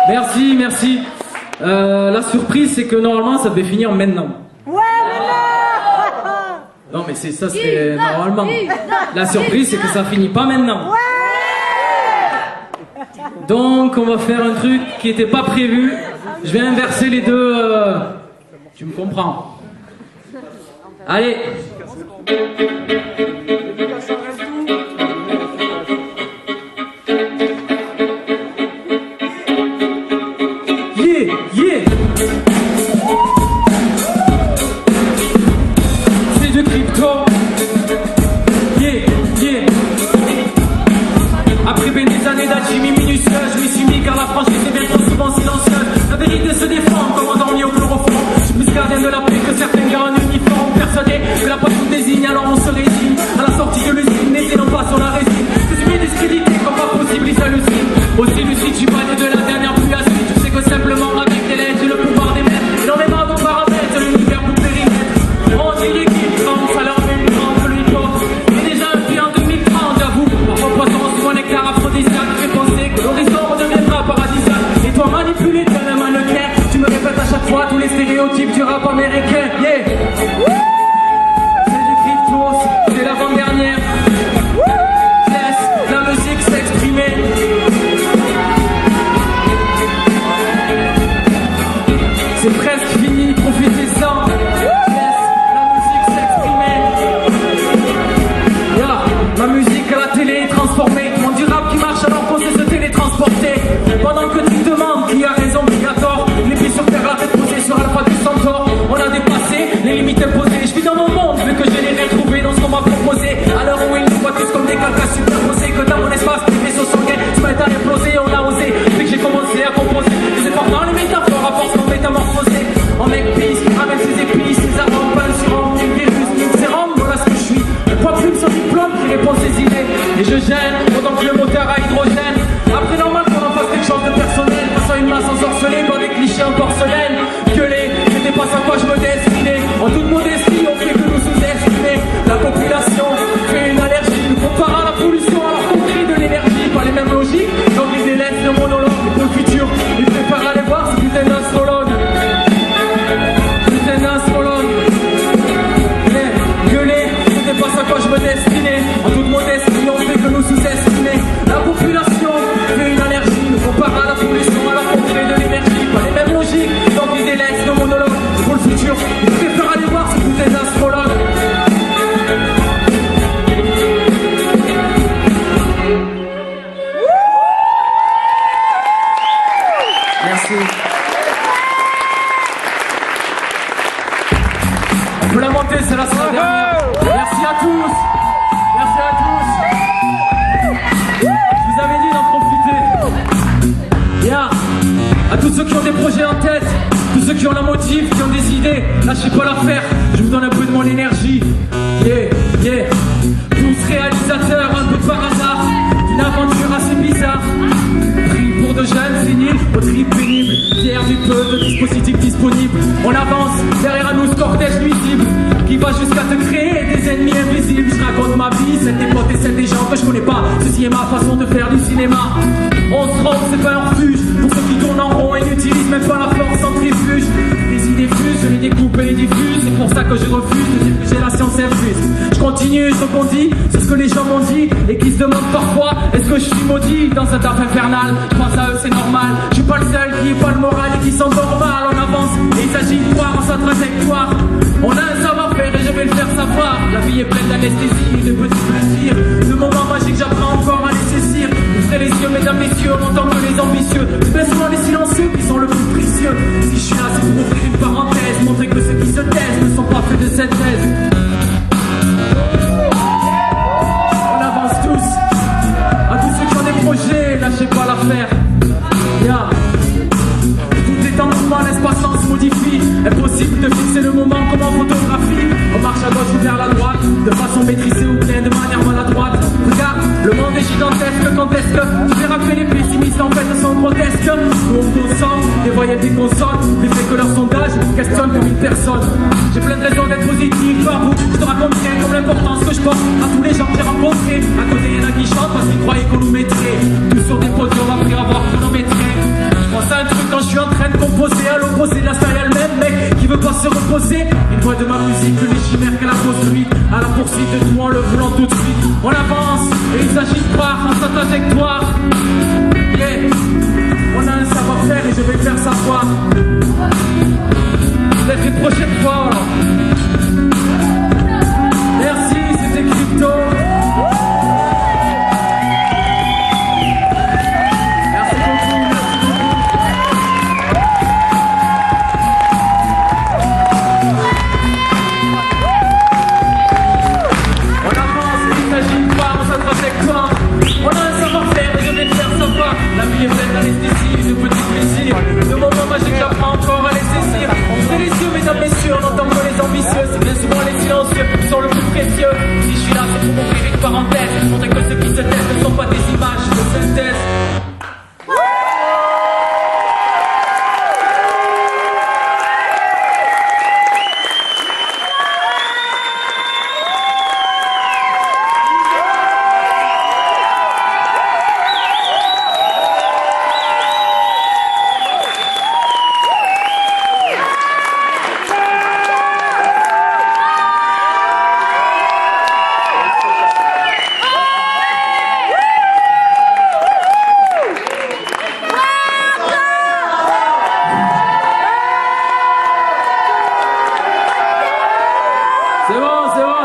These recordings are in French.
Merci, merci. La surprise, c'est que normalement, ça devait finir maintenant. Ouais, non, mais c'est ça, c'était normalement. La surprise, c'est que ça finit pas maintenant. Donc, on va faire un truc qui était pas prévu. Je vais inverser les deux. Tu me comprends? Allez. Yeah, yeah. C'est du crypto. Yeah, yeah. Après bien des années d'alchimie minutieuse, je m'y suis mis car la franchise est bien trop souvent silencieuse. La vérité se défend comme endormi au chloroforme. Je suis plus gardien de la paix que certains gars en uniforme. Persuadé que la poche nous désigne, alors on se résigne. À la sortie de l'usine, n'était non pas sur la résine. Je suis mis discrédité comme pas possible, ils s'hallucinent. Aussi lucide, je suis pas né de la dernière pluie acide. Tu sais que simplement avec des lettres, j'ai le pouvoir d'émettre. Et dans les mains vos paramètres, l'univers pour périmètre. On dirait qu'il pense, alors même que lui porte. Et déjà un pied en 2030, j'avoue. Parfois poisson sous mon nectar aphrodisiaque. Fait penser que l'horizon redeviendra paradisiaque. Et toi manipulé de la mannequin, tu me répètes à chaque fois tous les stéréotypes du rap américain. Yeah. C'est du crypto, c'est l'avant-dernière. Laisse la musique s'exprimer. C'est presque fini, profitez-en. Laisse la musique s'exprimer. Yeah. Ma musique à la télé est transformée. On dit rap qui marche alors qu'on sait se télétransporter. Pendant que tu te demandes qui a raison, qui a tort. Les pieds sur terre, la tête posée sur Alpha du Centaure. On a dépassé les limites imposées. Je vis dans mon monde, vu que je l'ai retrouvé dans ce qu'on m'a proposé. À l'heure où ils nous voient tous comme des cacas superposés. Que dans mon espace, les vaisseaux sanguins se mettent à imploser. On a osé, dès que j'ai commencé à composer. Les efforts dans les métaphores à force qu'on métamorphosé. En mec pisse, qui ramène ses épices, ses arômes, pas le surhomme, ni le virus, ni le sérum. Voilà ce que je suis. Le poids plume sur diplôme qui répond ses idées. Et je gêne, autant que le moteur à hydrogène. Après normal qu'on en fasse quelque chose de personnel. Face à une masse ensorcelée par des clichés en porcelaine. Gueuler, c'était pas ça quoi je me destinais. En toute modestie, on fait que nous sous-estimer. La population fait une allergie. Nous compare à la pollution alors qu'on crée de l'énergie. Pas les mêmes logiques, donc ils délaissent le monologue. Et pour le futur, ils préfèrent aller voir ce putain d'astrologue. Putain d'astrologue. Yeah. Gueuler, c'était pas ça quoi je me destinais. En toute modestie, on fait que nous sous-estimer. La population fait une allergie. Nous compare à la pollution alors qu'on crée de l'énergie. Pas les mêmes logiques, donc ils délaissent le monologue. Et pour le futur, ils préfèrent aller voir ce putain d'astrologue. Merci. On peut la monter, c'est la dernière. Merci à tous. Merci à tous. Je vous avais dit d'en profiter. Yeah. À tous ceux qui ont des projets en tête, tous ceux qui ont la motive, qui ont des idées, lâchez pas l'affaire, je vous donne un peu de mon énergie. Yeah, yeah. Tous réalisateurs, un peu par hasard, d'une aventure assez bizarre. Pris pour de jeunes séniles, au trip pénible, fiers du peu de dispositifs disponibles. On avance, derrière nous ce cortège nuisible, qui va jusqu'à te créer des ennemis invisibles. Je raconte ma vie, celle des potes et celle des gens que je connais pas. Ceci est ma façon de faire du cinéma. On se trompe, c'est pas un refuge pour ceux qui tournent en rond et n'utilisent même pas la force centrifuge. Les idées fusent, je les découpe et les diffuse. C'est pour ça que je refuse de dire que j'ai la science infuse. Je continue, je rebondis sur ce que les gens m'ont dit et qui se demandent parfois est-ce que je suis maudit dans cette affaire infernale. Je pense à eux, c'est normal. Je suis pas le seul qui est pas le moral et qui s'endort mal. On avance et il s'agit de voir en sa trajectoire. On a un savoir-faire et je vais le faire savoir. La vie est pleine d'anesthésie et de petits plaisirs. De moments magiques, j'apprends encore à les saisir. Ouvrez les yeux, mesdames, messieurs, on entend que les ambitieux. C'est bien souvent les silencieux qui sont le plus précieux. Si je suis là, c'est pour ouvrir une parenthèse. Montrer que ceux qui se taisent ne sont pas faits de cette thèse. On avance tous. À tous ceux qui ont des projets, lâchez pas l'affaire. Yeah. Tout est en mouvement, l'espace-temps se modifie. Impossible de fixer le moment comme en photographie. On marche à gauche ou vers la droite, de façon maîtrisée ou bien de manière maladroite. Regarde, le monde est gigantesque, quand est-ce que je vais rappeler les pessimistes en fait sont grotesques. Nous on consomme, des voyelles des consonnes, les faits que leur sondage questionne comme une personne. J'ai plein de raisons d'être positif, par vous, je te raconte rien comme l'importance que je porte à tous les gens que j'ai rencontrés. À côté y'en a qui chantent parce qu'ils croyaient qu'on nous mettrait tous sur des podiums après avoir chronométré. Je pense à un de suite. On avance, et il s'agit de croire en sa trajectoire. Yeah. On a un savoir-faire et je vais le faire savoir. Peut-être une prochaine fois. Merci, c'était Crypto. Merci beaucoup, merci beaucoup. On avance, il s'agit de voir dans sa trajectoire. On a un savoir-faire et je vais le faire savoir. La vie est pleine d'anesthésie, de petits plaisirs. De moments magiques, j'apprends encore à les saisir. C'est les yeux, mesdames, messieurs, on entend que les ambitieux. C'est bien souvent les silencieux qui sont le plus précieux. Si je suis là, c'est pour ouvrir une parenthèse. Montrer que ceux qui se taisent ne sont pas des images de synthèse.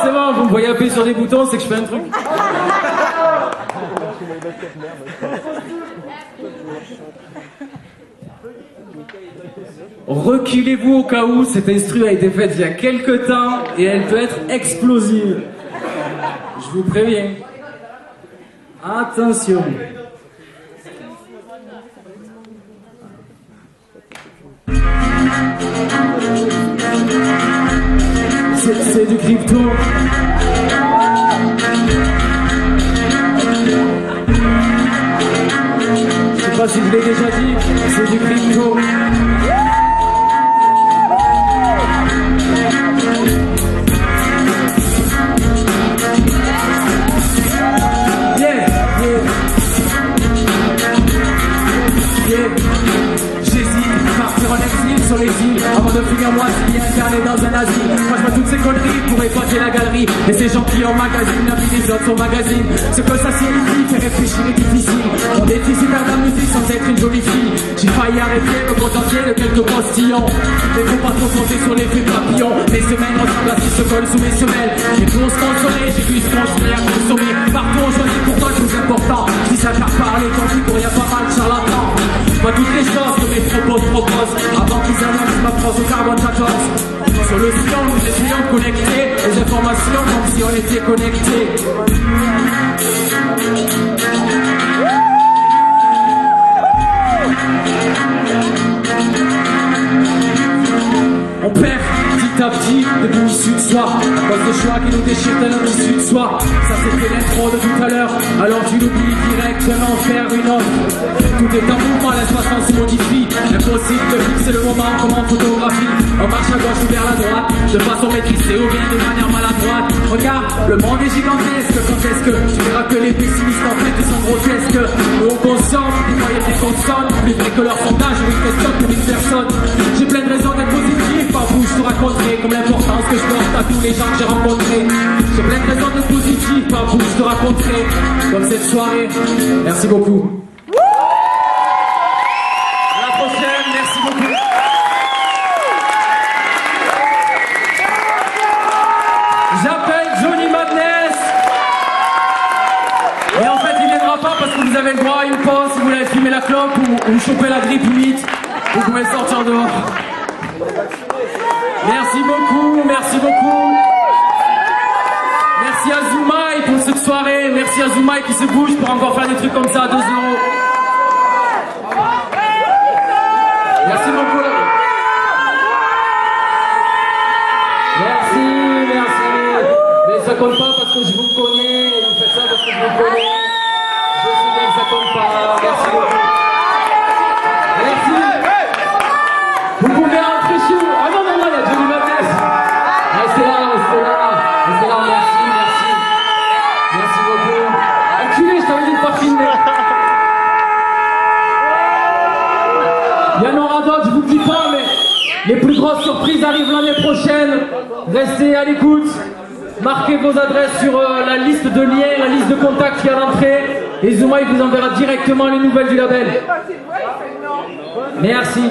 C'est bon, vous me voyez appuyer sur des boutons, c'est que je fais un truc. Reculez-vous au cas où, cette instru a été faite il y a quelques temps et elle peut être explosive. Je vous préviens. Attention. C'est du crypto. Je sais pas si je l'ai déjà dit, c'est du crypto. Partir en exil sur les îles avant de finir moi si bien incarné dans un asile. Moi je vois toutes ces conneries pour épater la galerie. Et ces gens qui emmagasinent la vie des autres sont magazine. Ce que ça signifie fait réfléchir est difficile. On est ici vers la musique sans être une jolie fille. J'ai failli arrêter, me contenter de quelques postillons. Mais faut pas trop compter sur l'effet papillon. Les semaines ressemblent à ce qui se collent sous mes semelles. Et pour se consoler, j'ai pu se construire à consommer. Partout on choisit pourtant le plus important. Si ça t'a parlé, tant pis pour y a pas mal de charlatans. Pas toutes les choses que mes propos proposent avant qu'ils analysent ma phrase au carbone 14. Sur le sillon, nous essayons de connecter les informations comme si on était connectés. On perd petit à petit depuis l'issue de soi. À cause des choix qui nous déchirent de notre issue de soi. Ça c'était l'intro de tout à l'heure. Alors tu l'oublies directement, faire une offre. Tout est en mouvement, l'espace se modifie. Impossible de fixer le moment comme en photographie. On marche à gauche ou vers la droite, de façon maîtrisée ou bien de manière maladroite. Regarde, le monde est gigantesque. Quand est-ce que tu verras que les pessimistes en fait ils sont grotesques. Nous on consomme, des moyens des consonnes. Plus vrai que leur sondage ou une question pour une personne. J'ai plein de raisons d'être positif. Par vous je te raconterai comme l'importance que je porte à tous les gens que j'ai rencontrés. J'ai plein de raisons d'être positif. Par vous je te raconterai comme cette soirée. Merci beaucoup. À la prochaine, merci beaucoup. J'appelle Johnny Madness. Et en fait il viendra pas parce que vous avez le droit à une pause si vous voulez fumer la clope ou choper la grippe humide. Vous pouvez sortir dehors. Merci beaucoup, merci beaucoup. Merci à Zoumaï pour cette soirée. Merci à Zoumaï qui se bouge pour encore faire des trucs comme ça à 2 €. Merci beaucoup. Merci. Mais ça compte pas parce que je vous connais. Vous faites ça parce que je vous connais. Je sais bien que ça compte pas. Merci beaucoup. Merci. Vous pouvez rentrer chez vous. Ah non, il y a Johnny Madness. Restez là, merci. Merci beaucoup. Enculé, je t'avais dit de pas filmer. Il y en aura d'autres, je vous le dis pas, mais les plus grosses surprises arrivent l'année prochaine. Restez à l'écoute. Marquez vos adresses sur la liste de liens, la liste de contacts qui est à l'entrée. Et Zouma, il vous enverra directement les nouvelles du label. Merci.